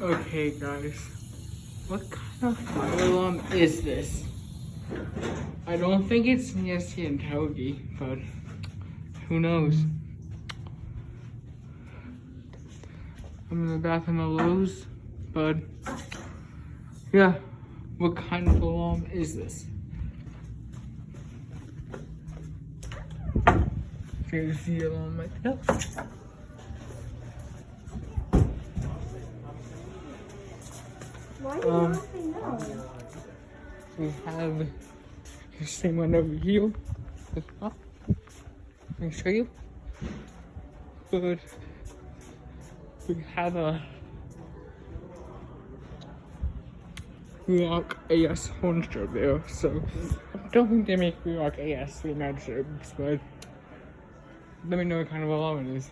Okay, guys. What kind of fire alarm is this? I don't think it's Nancy and Togi, but who knows? I'm in the bathroom of Lowe's, but yeah, what kind of alarm is this? Here's the alarm right there. Why do you not say no? We have the same one over here. Let me show you. But we have a Rock AS horn strip there, so I don't think they make Rock AS 3 night strips, but let me know what kind of alarm it is.